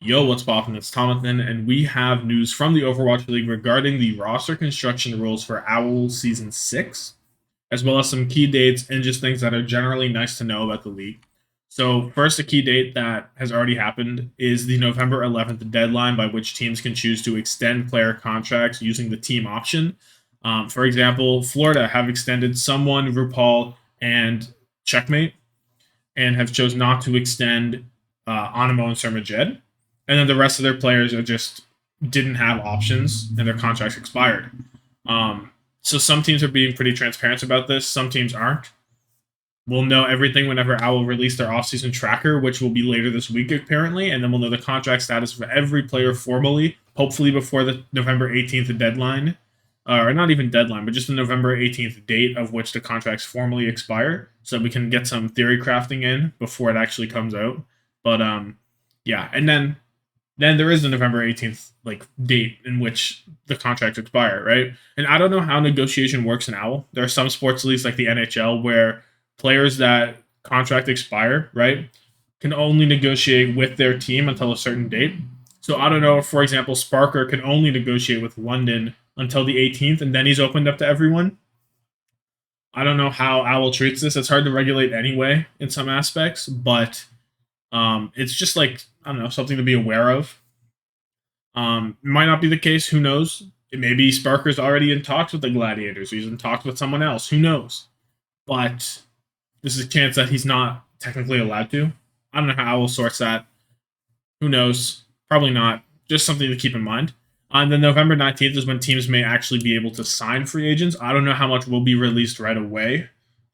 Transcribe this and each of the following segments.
Yo, what's poppin'? It's Tommathan, and we have news from the Overwatch League regarding the roster construction rules for Owl Season 6, as well as some key dates and just things that are generally nice to know about the league. So, first, a key date that has already happened is the November 11th deadline by which teams can choose to extend player contracts using the team option. For example, Florida have extended someone, RuPaul, and Checkmate, and have chose not to extend Animo and Sermajed. And then the rest of their players are just didn't have options and their contracts expired. So some teams are being pretty transparent about this. Some teams aren't. We'll know everything whenever Owl release their offseason tracker, which will be later this week apparently, and then we'll know the contract status for every player formally, hopefully before the November 18th deadline, or not even deadline, but just the November 18th date of which the contracts formally expire, so we can get some theory crafting in before it actually comes out. But yeah, and then there is the November 18th date in which the contracts expire, right? And I don't know how negotiation works in Owl. There are some sports leagues like the NHL where players that contract expire, right, can only negotiate with their team until a certain date. So I don't know if, for example, Sparker can only negotiate with London until the 18th, and then he's opened up to everyone. I don't know how Owl treats this. It's hard to regulate anyway in some aspects, but it's just like I don't know, something to be aware of. It might not be the case. Who knows? It may be Sparker's already in talks with the Gladiators. He's in talks with someone else. Who knows? But this is a chance that he's not technically allowed to. I don't know how Owl sorts that. Who knows? Probably not. Just something to keep in mind. On the November 19th is when teams may actually be able to sign free agents. I don't know how much will be released right away.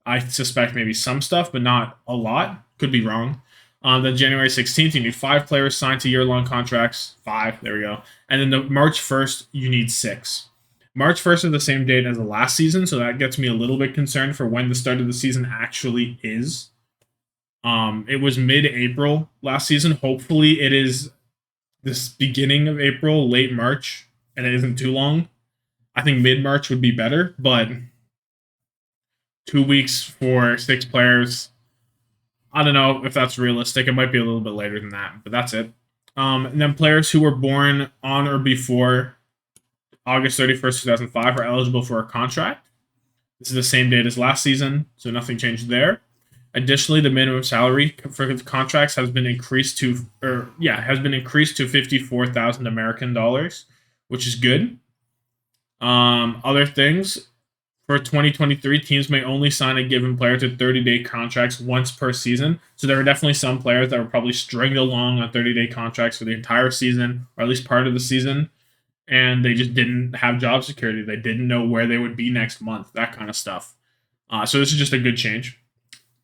I suspect maybe some stuff, but not a lot. Could be wrong. On the January 16th, you need 5 players signed to year-long contracts. 5, there we go. And then the March 1st, you need 6. March 1st is the same date as the last season, so that gets me a little bit concerned for when the start of the season actually is. It was mid-April last season. Hopefully, it is this beginning of April, late March, and it isn't too long. I think mid-March would be better, but 2 weeks for 6 players. I don't know if that's realistic. It might be a little bit later than that, but that's it. And then players who were born on or before August 31st, 2005 are eligible for a contract. This is the same date as last season, so nothing changed there. Additionally, the minimum salary for the contracts has been increased to 54,000 American dollars, which is good. Other things for 2023, teams may only sign a given player to 30-day contracts once per season. So there are definitely some players that were probably stringed along on 30-day contracts for the entire season, or at least part of the season, and they just didn't have job security. They didn't know where they would be next month, that kind of stuff. So this is just a good change.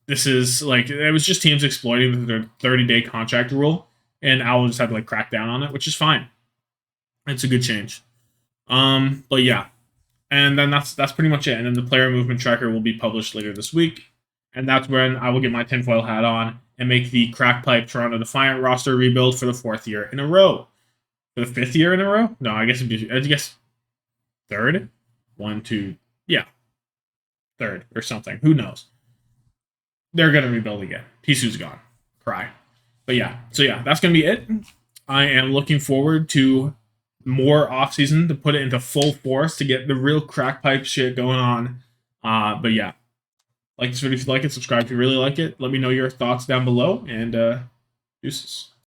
This is it was just teams exploiting their 30-day contract rule, and Owl just had to crack down on it, which is fine. It's a good change. But yeah, and then that's pretty much it. And then the player movement tracker will be published later this week, and that's when I will get my tinfoil hat on and make the crack pipe Toronto Defiant roster rebuild for the 4th year in a row. For the 5th year in a row? No, I guess third. 1, 2, yeah, third or something. Who knows? They're gonna rebuild again. Pisu's gone. Cry. But yeah, so yeah, that's gonna be it. I am looking forward to more off season to put it into full force to get the real crack pipe shit going on. But yeah, like this video if you like it, subscribe if you really like it. Let me know your thoughts down below, and deuces.